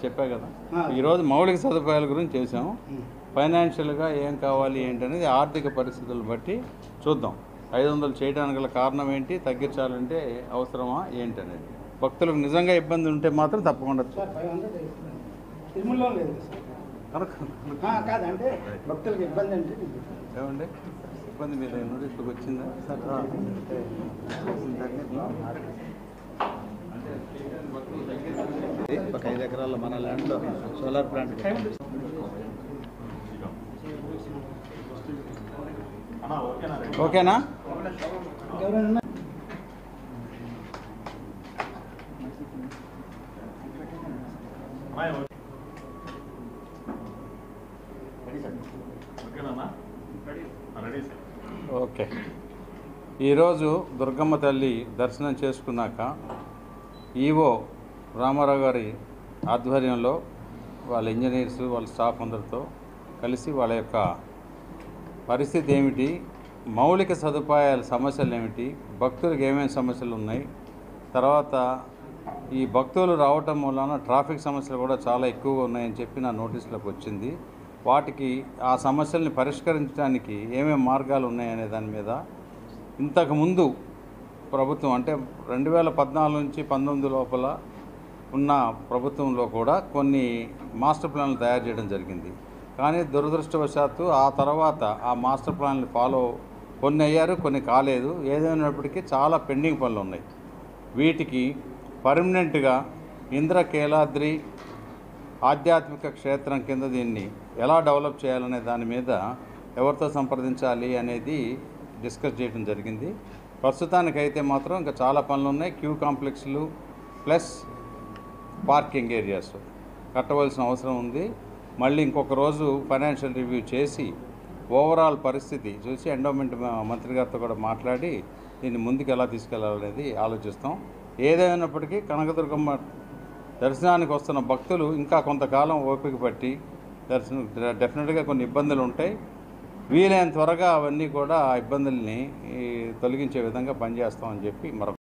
చెప్పా కదా. ఈరోజు మౌలిక సదుపాయాల గురించి చేసాము. ఫైనాన్షియల్గా ఏం కావాలి ఏంటనేది ఆర్థిక పరిస్థితులను బట్టి చూద్దాం. 500 చేయడానికి గల కారణం ఏంటి, తగ్గించాలంటే అవసరమా ఏంటనేది. భక్తులకు నిజంగా ఇబ్బంది ఉంటే మాత్రం తప్పకుండా కాదంటే భక్తులకు ఇబ్బంది అంటే ఏమండి ఇబ్బంది మీద నోటీసులకు వచ్చిందా? ఒక 5 ఎకరాల మన ల్యాండ్లో సోలార్ ప్లాంట్ ఓకేనా? ఓకే. ఈరోజు దుర్గమ్మ తల్లి దర్శనం చేసుకున్నాక ఈవో రామారావు గారి ఆధ్వర్యంలో వాళ్ళ ఇంజనీర్స్ వాళ్ళ స్టాఫ్ అందరితో కలిసి వాళ్ళ యొక్క పరిస్థితి ఏమిటి, మౌలిక సదుపాయాల సమస్యలు ఏమిటి, భక్తులకు ఏమేమి సమస్యలు ఉన్నాయి, తర్వాత ఈ భక్తులు రావటం వలన ట్రాఫిక్ సమస్యలు కూడా చాలా ఎక్కువగా ఉన్నాయని చెప్పి నా నోటీసులకు వచ్చింది. వాటికి ఆ సమస్యల్ని పరిష్కరించడానికి ఏమేమి మార్గాలు ఉన్నాయనే దాని మీద ఇంతకుముందు ప్రభుత్వం అంటే 2014 నుంచి 19 లోపల ఉన్న ప్రభుత్వంలో కూడా కొన్ని మాస్టర్ ప్లాన్లు తయారు చేయడం జరిగింది. కానీ దురదృష్టవశాత్తు ఆ తర్వాత ఆ మాస్టర్ ప్లాన్లు కొన్ని అయ్యారు, కొన్ని కాలేదు. ఏదైనప్పటికీ చాలా పెండింగ్ పనులు ఉన్నాయి. వీటికి పర్మనెంట్గా ఇంద్రకీలాద్రి ఆధ్యాత్మిక క్షేత్రం కింద దీన్ని ఎలా డెవలప్ చేయాలనే దాని మీద ఎవరితో సంప్రదించాలి అనేది డిస్కస్ చేయడం జరిగింది. ప్రస్తుతానికైతే మాత్రం ఇంకా చాలా పనులు ఉన్నాయి. క్యూ కాంప్లెక్స్లు ప్లస్ పార్కింగ్ ఏరియాస్ కట్టవలసిన అవసరం ఉంది. మళ్ళీ ఇంకొక రోజు ఫైనాన్షియల్ రివ్యూ చేసి ఓవరాల్ పరిస్థితి చూసి ఎండోమెంట్ మంత్రి గారితో కూడా మాట్లాడి దీన్ని ముందుకు ఎలా తీసుకెళ్లాలనేది ఆలోచిస్తాం. ఏదైనప్పటికీ కనకదుర్గమ్మ దర్శనానికి వస్తున్న భక్తులు ఇంకా కొంతకాలం ఓపిక పట్టి డెఫినెట్గా కొన్ని ఇబ్బందులు ఉంటాయి. వీలైన త్వరగా అవన్నీ కూడా ఆ ఇబ్బందుల్ని తొలగించే విధంగా పనిచేస్తామని చెప్పి